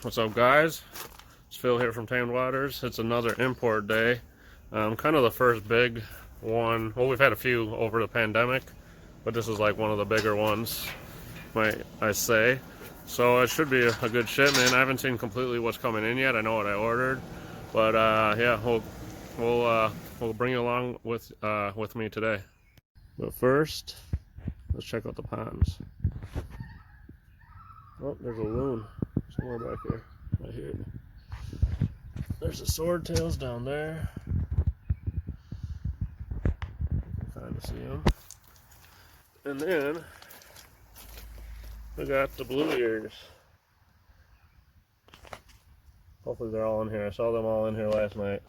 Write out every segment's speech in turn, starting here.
What's up, guys? It's Phil here from Tamed Waters. It's another import day. Kind of the first big one. Well, we've had a few over the pandemic, but this is like one of the bigger ones, might I say. So it should be a good shipment. I haven't seen completely what's coming in yet. I know what I ordered, but yeah, we'll bring you along with me today. But first, let's check out the ponds. Oh, there's a loon somewhere back here. I hear it. There's the swordtails down there. You can kind of see them. And then we got the blue ears. Hopefully they're all in here. I saw them all in here last night.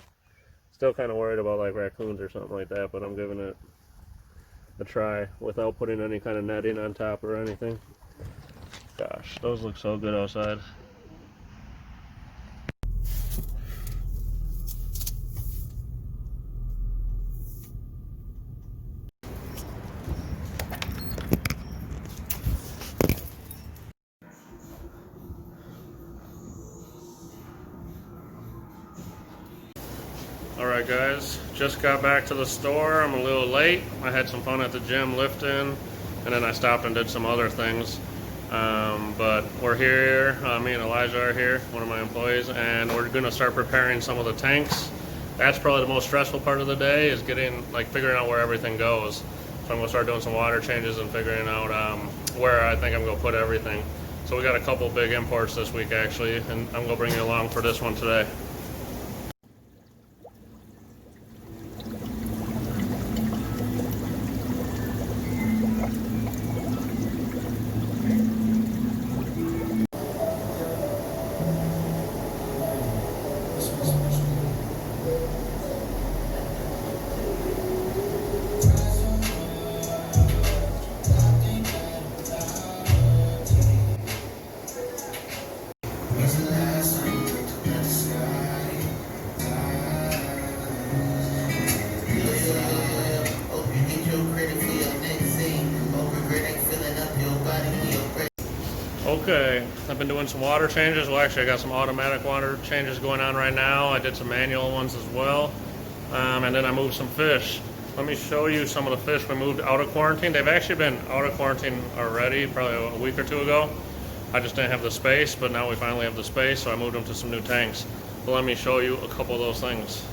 Still kind of worried about like raccoons or something like that, but I'm giving it a try without putting any kind of netting on top or anything. Gosh, those look so good outside. Alright guys, just got back to the store. I'm a little late. I had some fun at the gym lifting, and then I stopped and did some other things. But we're here, me and Elijah are here, one of my employees, and we're going to start preparing some of the tanks. That's probably the most stressful part of the day, is figuring out where everything goes. So I'm going to start doing some water changes and figuring out where I think I'm going to put everything. So we got a couple big imports this week actually, and I'm going to bring you along for this one today. Okay, I've been doing some water changes. Well, actually I got some automatic water changes going on right now. I did some manual ones as well. And then I moved some fish. Let me show you some of the fish we moved out of quarantine. They've actually been out of quarantine already, probably a week or two ago. I just didn't have the space, but now we finally have the space, so I moved them to some new tanks. But let me show you a couple of those things.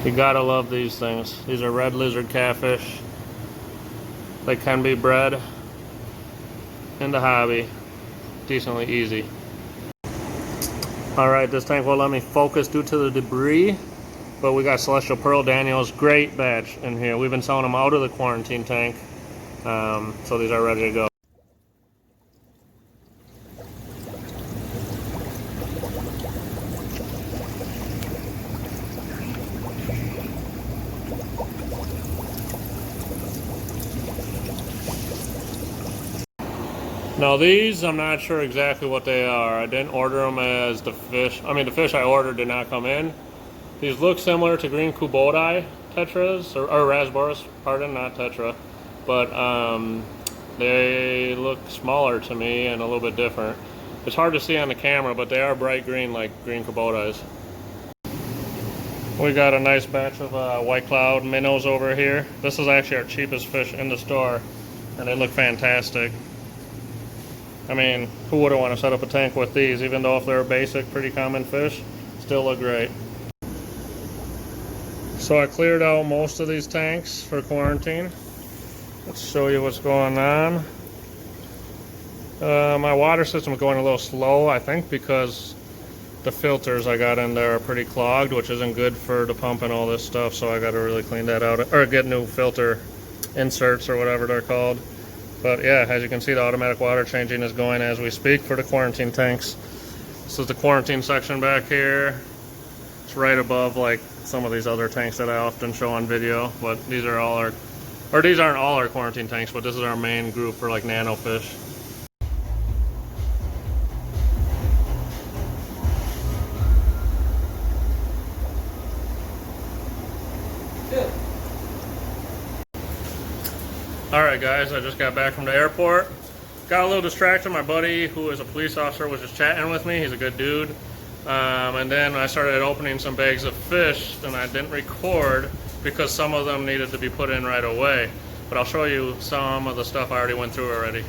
You gotta love these things. These are red lizard catfish. They can be bred in the hobby. Decently easy. Alright, this tank won't let me focus due to the debris, but we got Celestial Pearl Daniels, great batch in here. We've been selling them out of the quarantine tank, so these are ready to go. Now these, I'm not sure exactly what they are. I didn't order them as the fish. I mean, the fish I ordered did not come in. These look similar to green Kubodai tetras, or Rasboris, pardon, not tetra. But they look smaller to me and a little bit different. It's hard to see on the camera, but they are bright green like green Kubodais. We got a nice batch of white cloud minnows over here. This is actually our cheapest fish in the store, and they look fantastic. I mean, who wouldn't want to set up a tank with these, even though if they're a basic, pretty common fish, still look great. So I cleared out most of these tanks for quarantine. Let's show you what's going on. My water system is going a little slow, I think, because the filters I got in there are pretty clogged, which isn't good for the pump and all this stuff, so I got to really clean that out, or get new filter inserts or whatever they're called. But yeah, as you can see, the automatic water changing is going as we speak for the quarantine tanks. This is the quarantine section back here. It's right above like some of these other tanks that I often show on video, but these are all our, or these aren't all our quarantine tanks, but this is our main group for like nano fish. Alright guys, I just got back from the airport. got a little distracted. My buddy, who is a police officer, was just chatting with me. He's a good dude. And then I started opening some bags of fish, and I didn't record because some of them needed to be put in right away. But I'll show you some of the stuff I already went through already.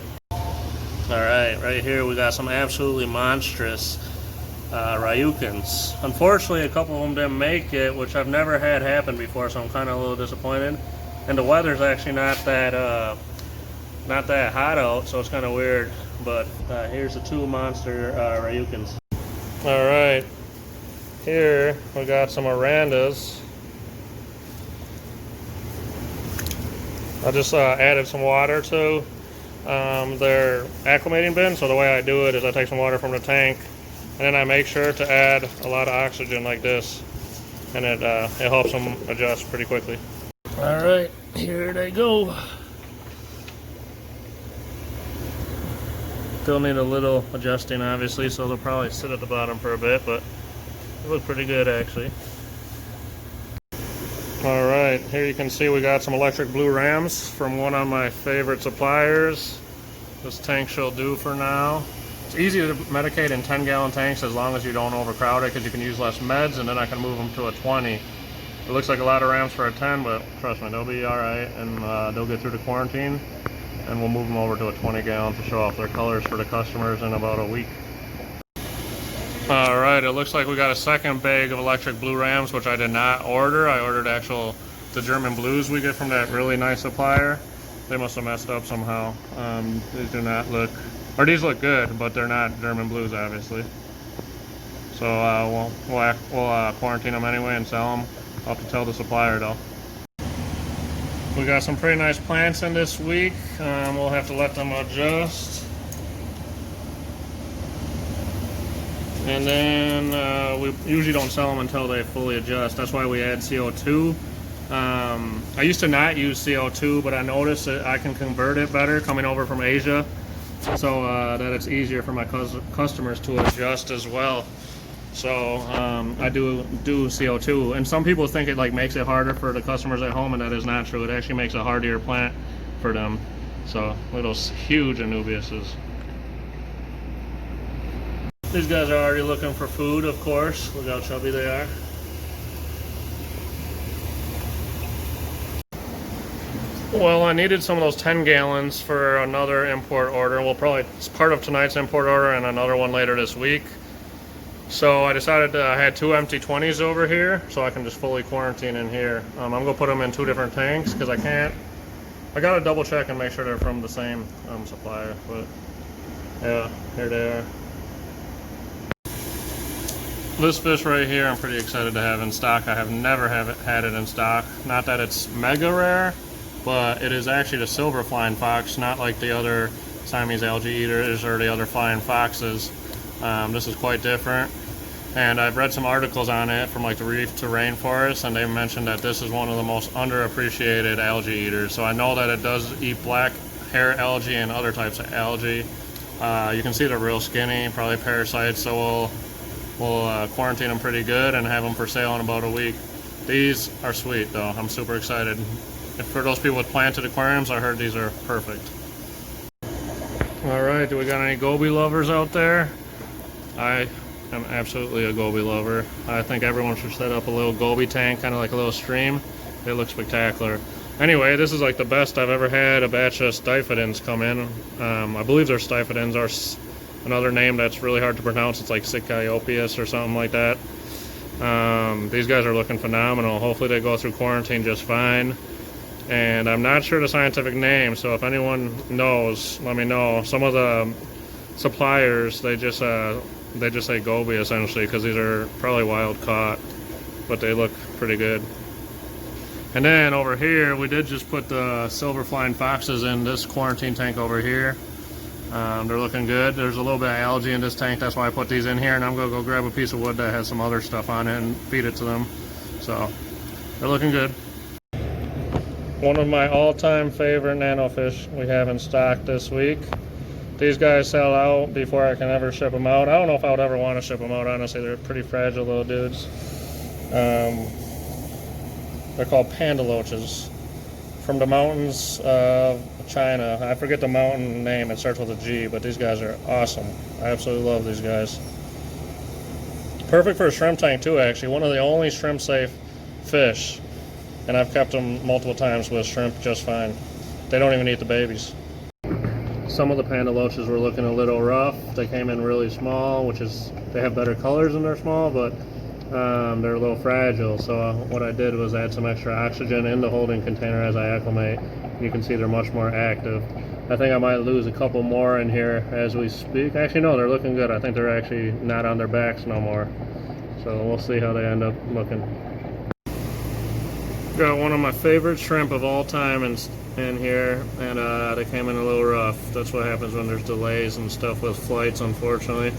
Alright, right here we got some absolutely monstrous Ryukins. Unfortunately, a couple of them didn't make it, which I've never had happen before, so I'm kind of a little disappointed. And the weather's actually not that hot out, so it's kind of weird. But here's the two monster Ryukins. Alright, here we got some Arandas. I just added some water to their acclimating bin. So the way I do it is I take some water from the tank, and then I make sure to add a lot of oxygen like this, and it helps them adjust pretty quickly. Alright, here they go. Still need a little adjusting, obviously, so they'll probably sit at the bottom for a bit, but they look pretty good, actually. Alright, here you can see we got some electric blue rams from one of my favorite suppliers. This tank shall do for now. It's easy to medicate in 10-gallon tanks as long as you don't overcrowd it, because you can use less meds, and then I can move them to a 20. It looks like a lot of rams for a 10, but trust me, they'll be alright, and they'll get through the quarantine. And we'll move them over to a 20-gallon to show off their colors for the customers in about a week. Alright, it looks like we got a second bag of electric blue rams, which I did not order. I ordered the German blues we get from that really nice supplier. They must have messed up somehow. These do not look, or these look good, but they're not German blues, obviously. So we'll quarantine them anyway and sell them. I'll have to tell the supplier though. We got some pretty nice plants in this week. We'll have to let them adjust. And then we usually don't sell them until they fully adjust. That's why we add CO2. I used to not use CO2, but I noticed that I can convert it better coming over from Asia, so that it's easier for my customers to adjust as well. So I do CO2, and some people think it like makes it harder for the customers at home, and that is not true. It actually makes a hardier plant for them. So look at those huge Anubiases. These guys are already looking for food, of course. Look how chubby they are. Well, I needed some of those 10 gallons for another import order. It's part of tonight's import order and another one later this week. So I decided I had two empty 20s over here, so I can just fully quarantine in here. I'm gonna put them in two different tanks because I gotta double check and make sure they're from the same supplier. But yeah, here they are. This fish right here, I'm pretty excited to have in stock. I have never had it in stock. Not that it's mega rare, but it is actually the silver flying fox, not like the other Siamese algae eaters or the other flying foxes. This is quite different, and I've read some articles on it from like the reef to rainforest, and they mentioned that this is one of the most underappreciated algae eaters. So I know that it does eat black hair algae and other types of algae. You can see they're real skinny, probably parasites, so we'll quarantine them pretty good and have them for sale in about a week. These are sweet though, I'm super excited. For those people with planted aquariums, I heard these are perfect. Alright, do we got any goby lovers out there? I am absolutely a goby lover. I think everyone should set up a little goby tank, kind of like a little stream. They look spectacular. Anyway, this is like the best I've ever had a batch of Styphidins come in. I believe they're Styphidins, or another name that's really hard to pronounce. It's like Sicyopius or something like that. These guys are looking phenomenal. Hopefully they go through quarantine just fine. And I'm not sure the scientific name, so if anyone knows, let me know. Some of the suppliers, they just say goby essentially, because these are probably wild caught, but they look pretty good. And then over here, we did just put the silver flying foxes in this quarantine tank over here. They're looking good. There's a little bit of algae in this tank, that's why I put these in here, and I'm gonna go grab a piece of wood that has some other stuff on it and feed it to them. So they're looking good. One of my all-time favorite nanofish we have in stock this week. These guys sell out before I can ever ship them out. I don't know if I would ever want to ship them out, honestly. They're pretty fragile little dudes. They're called Panda Loaches. From the mountains of China. I forget the mountain name. It starts with a G, but these guys are awesome. I absolutely love these guys. Perfect for a shrimp tank too, actually. One of the only shrimp safe fish. And I've kept them multiple times with shrimp just fine. They don't even eat the babies. Some of the Panda loaches were looking a little rough. They came in really small, which is, they have better colors when they're small, but they're a little fragile. So what I did was add some extra oxygen in the holding container as I acclimate. You can see they're much more active. I think I might lose a couple more in here as we speak. Actually, no, they're looking good. I think they're actually not on their backs no more. So we'll see how they end up looking. Got one of my favorite shrimp of all time in here, and they came in a little rough. That's what happens when there's delays and stuff with flights, unfortunately.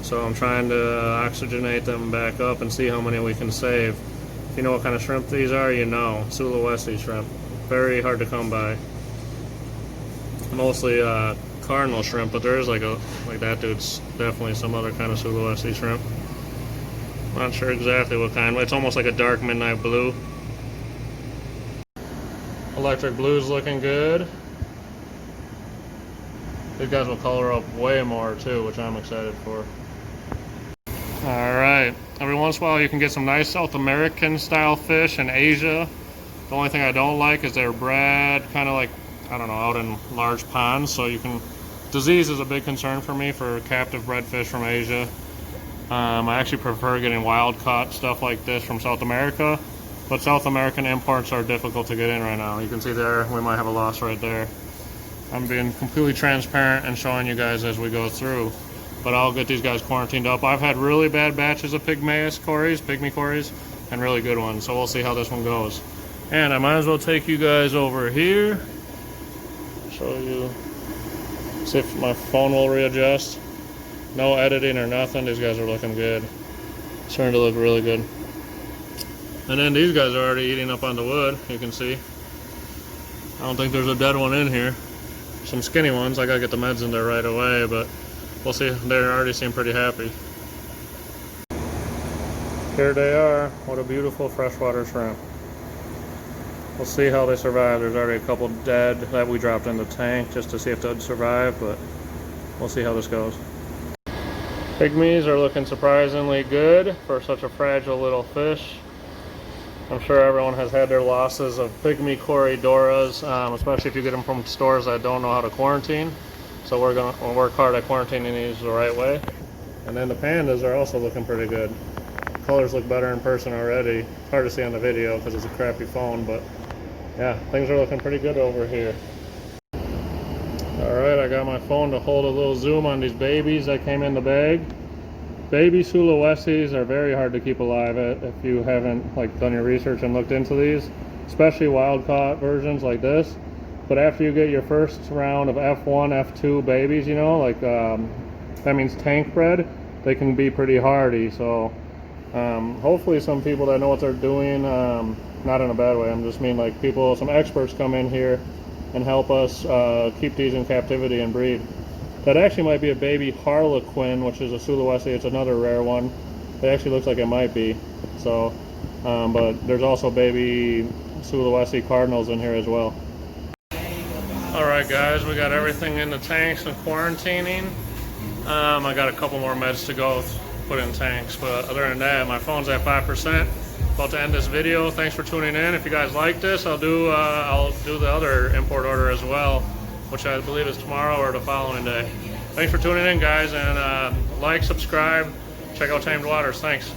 So I'm trying to oxygenate them back up and see how many we can save. If you know what kind of shrimp these are, you know. Sulawesi shrimp. Very hard to come by. Mostly cardinal shrimp, but there is like that dude's definitely some other kind of Sulawesi shrimp. Not sure exactly what kind. It's almost like a dark midnight blue. Electric blue's looking good. These guys will color up way more too, which I'm excited for. Alright, every once in a while you can get some nice South American style fish in Asia. The only thing I don't like is they're bred kind of like, I don't know, out in large ponds, so you can, disease is a big concern for me for captive bred fish from Asia. I actually prefer getting wild caught stuff like this from South America, but South American imports are difficult to get in right now. You can see there, we might have a loss right there. I'm being completely transparent and showing you guys as we go through, but I'll get these guys quarantined up. I've had really bad batches of pygmy cories, and really good ones, so we'll see how this one goes. And I might as well take you guys over here, show you, see if my phone will readjust. No editing or nothing, these guys are looking good. Starting to look really good. And then these guys are already eating up on the wood, you can see. I don't think there's a dead one in here. Some skinny ones, I gotta get the meds in there right away, but we'll see. They already seem pretty happy. Here they are. What a beautiful freshwater shrimp. We'll see how they survive. There's already a couple dead that we dropped in the tank just to see if they'd survive, but we'll see how this goes. Pygmies are looking surprisingly good for such a fragile little fish. I'm sure everyone has had their losses of pygmy corydoras, especially if you get them from stores that don't know how to quarantine. So we're going to work hard at quarantining these the right way. And then the pandas are also looking pretty good. Colors look better in person already. It's hard to see on the video because it's a crappy phone, but yeah, things are looking pretty good over here. Alright, I got my phone to hold a little zoom on these babies that came in the bag. Baby Sulawesis are very hard to keep alive if you haven't done your research and looked into these, especially wild caught versions like this. But after you get your first round of F1, F2 babies, you know, that means tank bred, they can be pretty hardy. So hopefully some people that know what they're doing, not in a bad way, I'm just mean like people, some experts come in here and help us keep these in captivity and breed. That actually might be a baby harlequin, which is a Sulawesi. It's another rare one. It actually looks like it might be. So, but there's also baby Sulawesi cardinals in here as well. Alright guys, we got everything in the tanks and quarantining. I got a couple more meds to go put in tanks, but other than that, my phone's at 5%. About to end this video. Thanks for tuning in. If you guys like this, I'll do the other import order as well, which I believe is tomorrow or the following day. Thanks for tuning in, guys, and like, subscribe, check out Tamed Waters. Thanks.